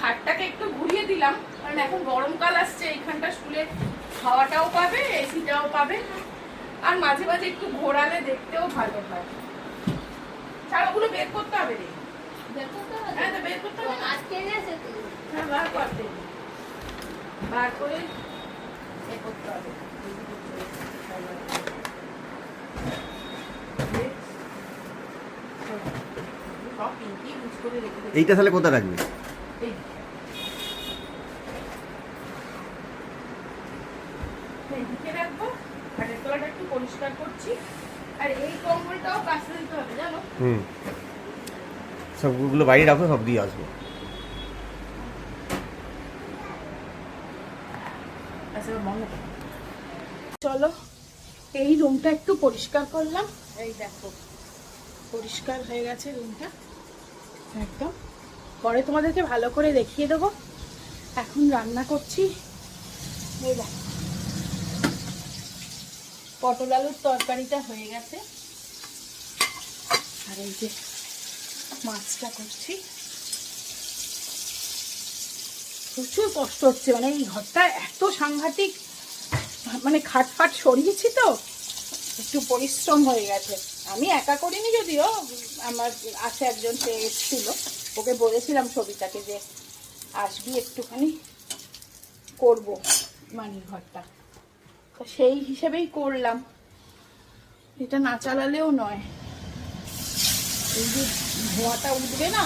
খাটটাকে একটু ঘুরিয়ে দিলাম, কারণ এখন গরমকাল আসছে, এইখানটা শুলে হাওয়াটাও পাবে, এসিটাও পাবে, আর মাঝে মাঝে একটু ঘোরালে দেখতেও ভালো হয়। ছাড়া ওগুলো বের করতে হবে রে। হ্যাঁ, তো বের করতে হবে। হ্যাঁ, বার করে এ করতে হবে। এইটা তাহলে কোথায় রাখবে? এইদিকে রাখবো। খাটের তলাটা একটু পরিষ্কার করছি, আর এই কম্বলটাও কাচতে দিতে হবে জানো। সবগুলো বাইরে রাখো, সব দিয়ে আসবো। চলো, এই রুমটা একটু পরিষ্কার করলাম। এই দেখো পরিষ্কার হয়ে গেছে রুমটা একদম। পরে তোমাদেরকে ভালো করে দেখিয়ে দেবো। এখন রান্না করছি। এই দেখো পটল আলুর তরকারিটা হয়ে গেছে, আর এই যে মাছটা করছি। প্রচুর কষ্ট হচ্ছে, মানে এই ঘরটা এত সাংঘাতিক, মানে খাট ফাট সরিয়েছি তো একটু পরিশ্রম হয়ে গেছে। আমি একা করিনি, যদিও আমার আছে একজন, সে এসেছিল, ওকে বলেছিলাম সবিতাকে যে আসবি একটুখানি করবো মানে ঘরটা, তো সেই হিসেবেই করলাম। এটা না চালালেও নয়, এই যে ধোঁয়াটা উঠবে না,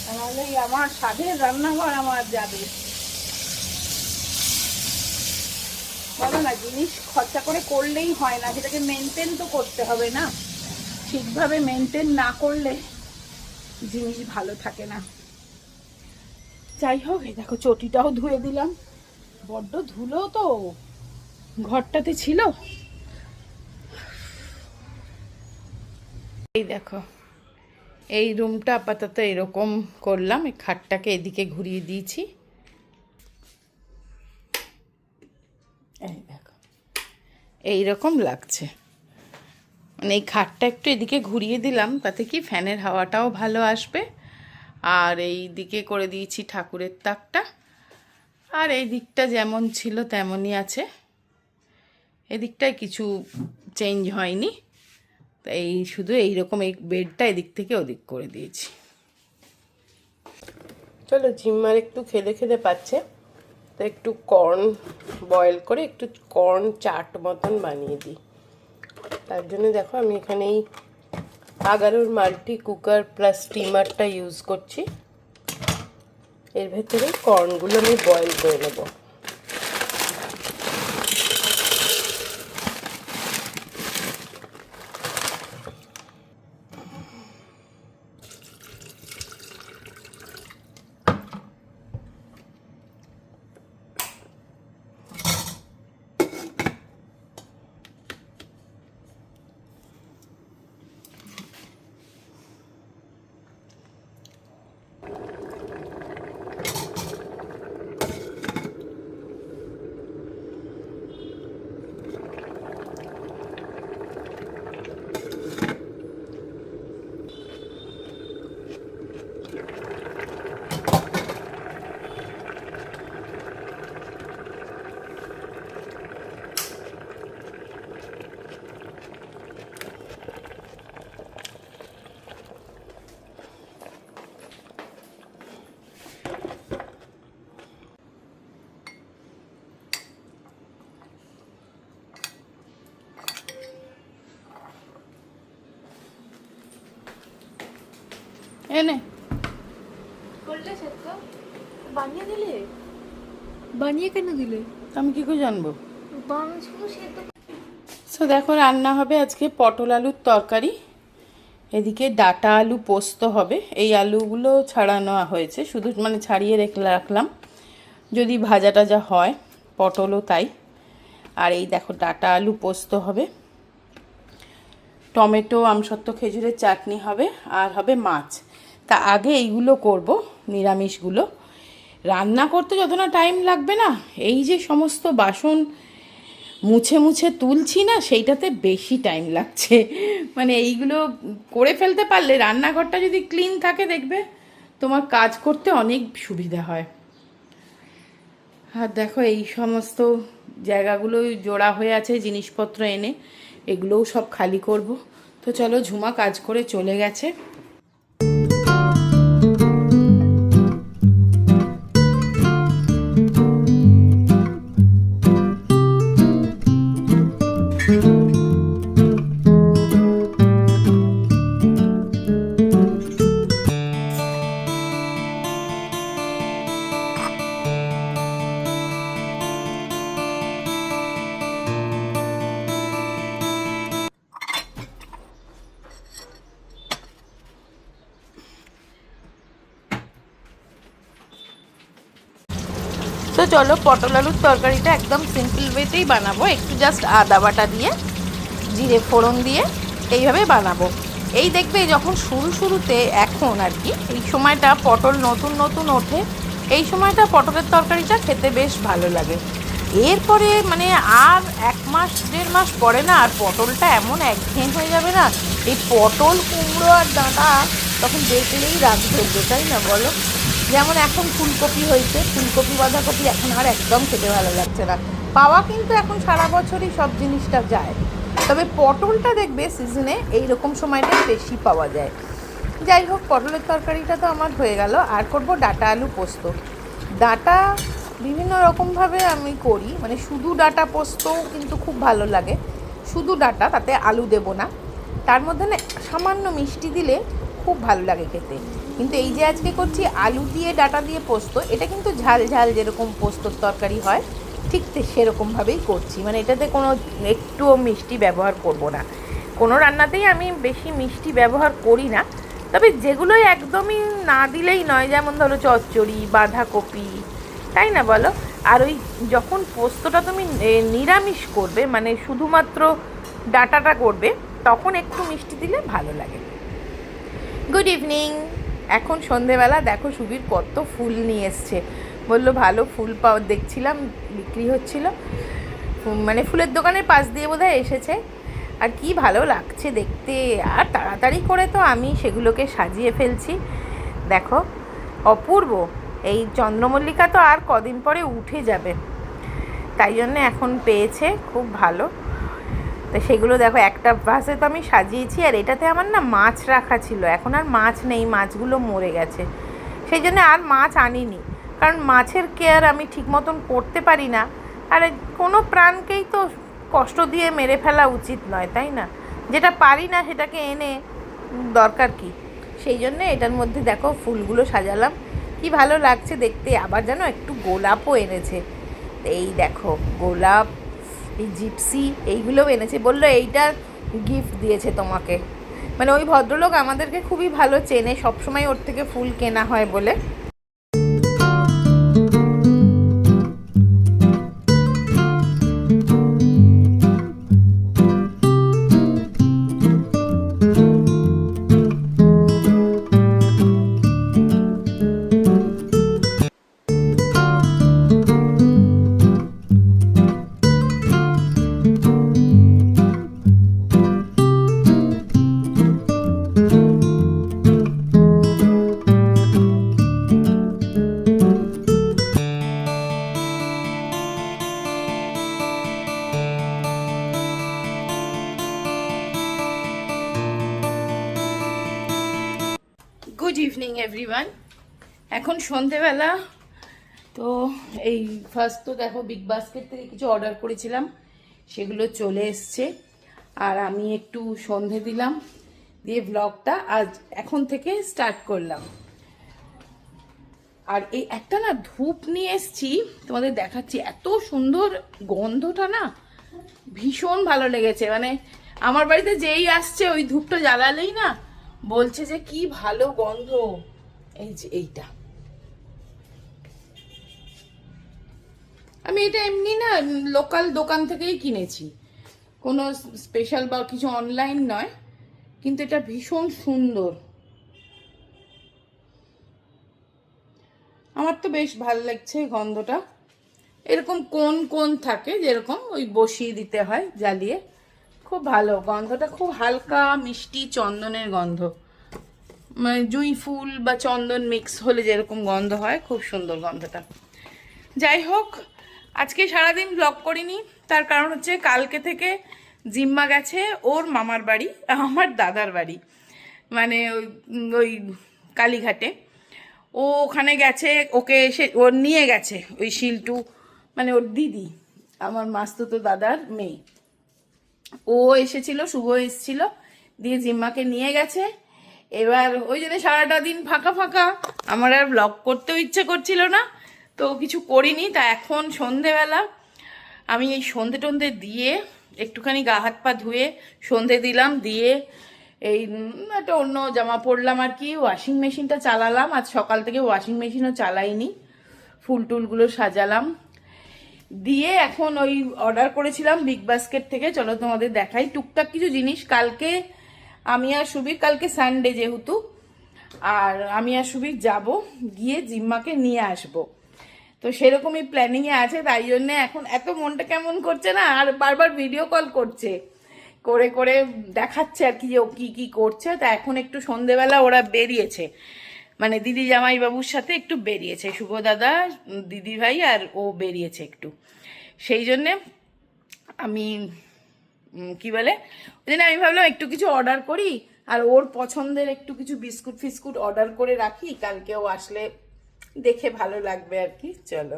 তাহলে আমার স্বাদের রান্নাঘর আমার যাবে। বলো না, জিনিস খরচা করে করলেই হয় না, সেটাকে মেনটেন তো করতে হবে না। ঠিকভাবে মেনটেন না করলে জিনিস ভালো থাকে না। যাই হোক, এই দেখো চটিটাও ধুয়ে দিলাম, বড্ড ধুলো তো ঘরটাতে ছিল। এই দেখো এই রুমটা আপাতত এরকম করলাম, এই খাটটাকে এদিকে ঘুরিয়ে দিয়েছি। এই দেখো এইরকম লাগছে, মানে এই খাটটা একটু এদিকে ঘুরিয়ে দিলাম, তাতে কি ফ্যানের হাওয়াটাও ভালো আসবে। আর এই দিকে করে দিয়েছি ঠাকুরের তাকটা, আর এই দিকটা যেমন ছিল তেমনই আছে, এদিকটায় কিছু চেঞ্জ হয়নি। তো এই শুধু এইরকম এই বেডটা এদিক থেকে ওদিক করে দিয়েছি। চলো, জিম্মার একটু খেদে খেদে পাচ্ছে, তো একটু কর্ন বয়েল করে একটু কর্ন চাট মতন বানিয়ে দিই। তার জন্য দেখো আমি এখানে এই আগারোর মাল্টি কুকার প্লাস স্টিমারটা ইউজ করছি। এর ভেতরে কর্নগুলো আমি বয়েল করে নেব। এনে করলে সেটা বানিয়ে দিলে, বানিয়ে কেন দিলে? আমি কি করে জানবো? সেটা সো দেখো রান্না হবে আজকে পটল আলুর তরকারি, এদিকে ডাটা আলু পোস্ত হবে। এই আলুগুলো ছাড়ানো হয়েছে, শুধু মানে ছাড়িয়ে রাখলাম যদি ভাজা টাজা হয়, পটলও তাই। আর এই দেখো ডাটা আলু পোস্ত হবে, টমেটো আমসত্ত্ব খেজুরের চাটনি হবে, আর হবে মাছ। তা আগে এইগুলো করব, নিরামিষগুলো রান্না করতে যত না টাইম লাগবে না, এই যে সমস্ত বাসন মুছে মুছে তুলছি না, সেইটাতে বেশি টাইম লাগছে। মানে এইগুলো করে ফেলতে পারলে, রান্নাঘরটা যদি ক্লিন থাকে দেখবে তোমার কাজ করতে অনেক সুবিধা হয়। আর দেখো এই সমস্ত জায়গাগুলোই জোড়া হয়ে আছে জিনিসপত্র এনে, এগুলোও সব খালি করব। তো চলো, ঝুমা কাজ করে চলে গেছে। তো চলো, পটল আলুর তরকারিটা একদম সিম্পল ওয়েতেই বানাবো, একটু জাস্ট আদা বাটা দিয়ে, জিরে ফোড়ন দিয়ে এইভাবে বানাবো। এই দেখবে যখন শুরুতে এখন আর কি, এই সময়টা পটল নতুন নতুন ওঠে, এই সময়টা পটলের তরকারিটা খেতে বেশ ভালো লাগে। এরপরে মানে আর 1 মাস 1.5 মাস পরে না, আর পটলটা এমন একঘেয়ে হয়ে যাবে না, এই পটল কুমড়ো আর ডাঁটা তখন দেখলেই রাগ ধরবে, তাই না বলো? যেমন এখন ফুলকপি হয়েছে, ফুলকপি বাঁধাকপি এখন আর একদম খেতে ভালো লাগছে না। পাওয়া কিন্তু এখন সারা বছরই সব জিনিসটা যায়, তবে পটলটা দেখবে সিজনে এইরকম সময়টা বেশি পাওয়া যায়। যাই হোক, পটলের তরকারিটা তো আমার হয়ে গেল। আর করব ডাঁটা আলু পোস্ত। ডাঁটা বিভিন্ন রকমভাবে আমি করি, মানে শুধু ডাঁটা পোস্তও কিন্তু খুব ভালো লাগে, শুধু ডাঁটা, তাতে আলু দেব না, তার মধ্যে না সামান্য মিষ্টি দিলে খুব ভালো লাগে খেতে। কিন্তু এই যে আজকে করছি আলু দিয়ে ডাঁটা দিয়ে পোস্ত, এটা কিন্তু ঝাল ঝাল যেরকম পোস্তর তরকারি হয় ঠিক সেরকমভাবেই করছি, মানে এটাতে কোনো একটুও মিষ্টি ব্যবহার করব না। কোনো রান্নাতেই আমি বেশি মিষ্টি ব্যবহার করি না, তবে যেগুলোই একদমই না দিলেই নয়, যেমন ধরো চচ্চড়ি, বাঁধাকপি, তাই না বলো? আর ওই যখন পোস্তটা তুমি নিরামিষ করবে, মানে শুধুমাত্র ডাঁটাটা করবে, তখন একটু মিষ্টি দিলে ভালো লাগে। Good evening. এখন সন্ধেবেলা, দেখো সুবীর কত ফুল নিয়ে এসছে, বললো ভালো ফুল পাওয়া, দেখছিলাম বিক্রি হচ্ছিল, মানে ফুলের দোকানের পাশ দিয়ে বোধহয় এসেছে, আর কি ভালো লাগছে দেখতে। আর তাড়াতাড়ি করে তো আমি সেগুলোকে সাজিয়ে ফেলছি, দেখো অপূর্ব। এই চন্দ্রমল্লিকা তো আর কদিন পরে উঠে যাবে, তাই জন্য এখন পেয়েছে, খুব ভালো। তো সেগুলো দেখো একটা ভাসে তো আমি সাজিয়েছি, আর এটাতে আমার না মাছ রাখা ছিল, এখন আর মাছ নেই, মাছগুলো মরে গেছে, সেই জন্য আর মাছ আনিনি, কারণ মাছের কেয়ার আমি ঠিক মতন করতে পারি না, আর কোনো প্রাণকেই তো কষ্ট দিয়ে মেরে ফেলা উচিত নয়, তাই না? যেটা পারি না সেটাকে এনে দরকার কি? সেই জন্য এটার মধ্যে দেখো ফুলগুলো সাজালাম, কি ভালো লাগছে দেখতে। আবার যেন একটু গোলাপও এনেছে, এই দেখো গোলাপ, এই জিপসি, এইগুলোও এনেছে, বললো এইটা গিফট দিয়েছে তোমাকে, মানে ওই ভদ্রলোক আমাদেরকে খুবই ভালো চেনে, সবসময় ওর থেকে ফুল কেনা হয় বলে। Good evening everyone. এখন সন্ধেবেলা, তো এই ফার্স্ট তো দেখো বিগ বাস্কেট থেকে কিছু অর্ডার করেছিলাম, সেগুলো চলে এসছে, আর আমি একটু সন্ধে দিলাম, দিয়ে ব্লগটা আজ এখন থেকে স্টার্ট করলাম। আর এই একটা না ধূপ নিয়ে এসছি, তোমাদের দেখাচ্ছি, এত সুন্দর গন্ধটা না, ভীষণ ভালো লেগেছে, মানে আমার বাড়িতে যেই আসছে ওই ধূপটা জ্বালালেই না বলছে যে কি ভালো গন্ধ। এই যে এইটা, আমি এটা এমনি না লোকাল দোকান থেকেই কিনেছি, কোনো স্পেশাল বা কিছু অনলাইন নয়, কিন্তু এটা ভীষণ সুন্দর, আমার তো বেশ ভালো লাগছে গন্ধটা। এরকম কোন কোন থাকে, যেরকম ওই বসিয়ে দিতে হয় জ্বালিয়ে, খুব ভালো গন্ধটা, খুব হালকা মিষ্টি চন্দনের গন্ধ, মানে জুঁই ফুল বা চন্দন মিক্স হলে যেরকম গন্ধ হয়, খুব সুন্দর গন্ধটা। যাই হোক, আজকে সারাদিন ব্লগ করিনি, তার কারণ হচ্ছে কালকে থেকে জিম্মা গেছে ওর মামার বাড়ি, আমার দাদার বাড়ি, মানে ওই কালীঘাটে। ও ওখানে গেছে, ওকে এসে ওর নিয়ে গেছে ওই শিল্টু, মানে ওর দিদি, আমার মাস্তুতো দাদার মেয়ে। ও এসেছিল, শুভ এসেছিল, দিয়ে জিম্মাকে নিয়ে গেছে। এবার ওই জন্য সারাটা দিন ফাঁকা ফাঁকা, আমার আর ব্লগ করতেও ইচ্ছে করছিল না, তো কিছু করিনি। তা এখন সন্ধেবেলা আমি এই সন্ধে টন্ধে দিয়ে একটুখানি গা হাত পা ধুয়ে সন্ধে দিলাম, দিয়ে এই একটা অন্য জামা পরলাম আর কি, ওয়াশিং মেশিনটা চালালাম। আজ সকাল থেকে ওয়াশিং মেশিনও চালাইনি, ফুল টুলগুলো সাজালাম, দিয়ে এখন ওই অর্ডার করেছিলাম বিগ বাস্কেট থেকে। চলো তোমাদের দেখাই টুকটাক কিছু জিনিস। কালকে আমি আর সুবীর, কালকে সানডে যেহেতু, আর আমি আর সুবীর যাব, গিয়ে জিম্মাকে নিয়ে আসব। তো সেরকমই প্ল্যানিংয়ে আছে, তাই জন্য এখন এত মনটা কেমন করছে না, আর বারবার ভিডিও কল করছে, করে করে দেখাচ্ছে আর কি যে ও কী কী করছে। তা এখন একটু সন্ধেবেলা ওরা বেরিয়েছে, মানে দিদি জামাই বাবুর সাথে একটু বেরিয়েছে, শুভ দাদা, দিদি ভাই আর ও বেরিয়েছে একটু, সেই জন্যে আমি কি বলে, ওই জন্য আমি ভাবলাম একটু কিছু অর্ডার করি, আর ওর পছন্দের একটু কিছু বিস্কুট ফিস্কুট অর্ডার করে রাখি, কালকে ও আসলে দেখে ভালো লাগবে আর কি। চলো,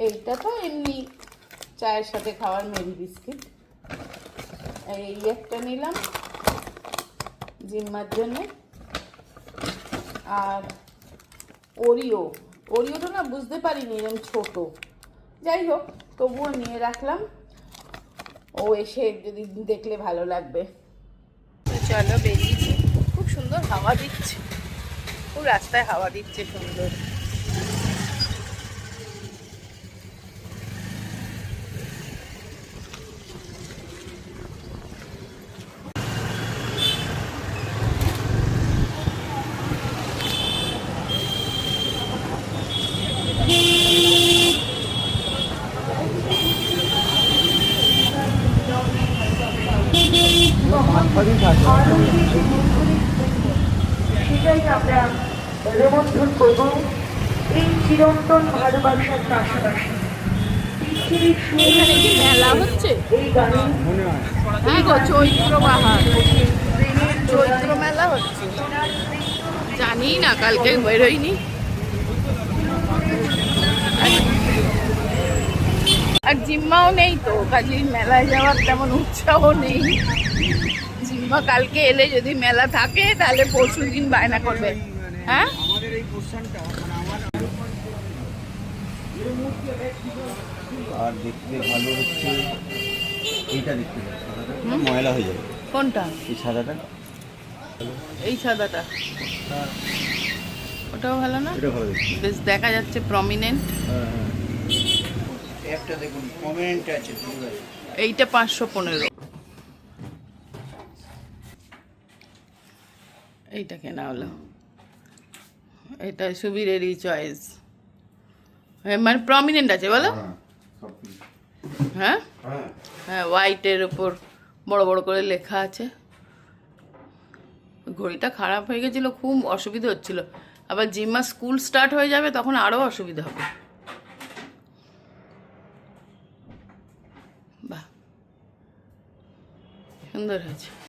এইটা তো এমনি চায়ের সাথে খাওয়ার মেরি বিস্কিট, এই একটা নিলাম জিম্মার জন্য। আর ওরিওটা না বুঝতে পারিনি এরকম ছোট, যাই হোক তবুও নিয়ে রাখলাম, ও এসে যদি দেখলে ভালো লাগবে। তো চলো বেরিয়েছি, খুব সুন্দর হাওয়া দিচ্ছে, খুব রাস্তায় হাওয়া দিচ্ছে সুন্দর। সেটাই আমরা রোমন্থন করব এই চিরন্তন ভালোবাসার পাশাপাশি পৃথিবীর এখানে কি মেলা হচ্ছে? এই গানে হ্যাঁ গো, চৈত্র বাহার, চৈত্র মেলা হচ্ছে, জানি না, কালকে বেরোয়নি। আর জিম্মাও নেই, তো কাজে মেলায় যাওয়ার তেমন উৎসাহ নেই। জিম্মা কালকে এলে যদি মেলা থাকে তাহলে পরশু দিন বায়না করবে। হ্যাঁ, আর দেখতে ভালো হচ্ছে এইটা, দেখতে ময়লা হয়ে যাবে। কোনটা? এই সাদাটা, এই সাদাটা, ওটাও ভালো না? এটা ভালো দেখতে। বেশ দেখা যাচ্ছে প্রমিনেন্ট। হ্যাঁ হ্যাঁ, একটা দেখুন কমেন্ট আছে, এইটা 515, এইটা কেনা হলো, এটা সুবীরেরই চয়েস, মানে প্রমিনেন্ট আছে বলো। হ্যাঁ হ্যাঁ, হোয়াইটের ওপর বড় বড় করে লেখা আছে। ঘড়িটা খারাপ হয়ে গেছিলো, খুব অসুবিধা হচ্ছিল, আবার জিম্মা স্কুল স্টার্ট হয়ে যাবে তখন আরও অসুবিধা হবে। বাহ, সুন্দর হয়েছে।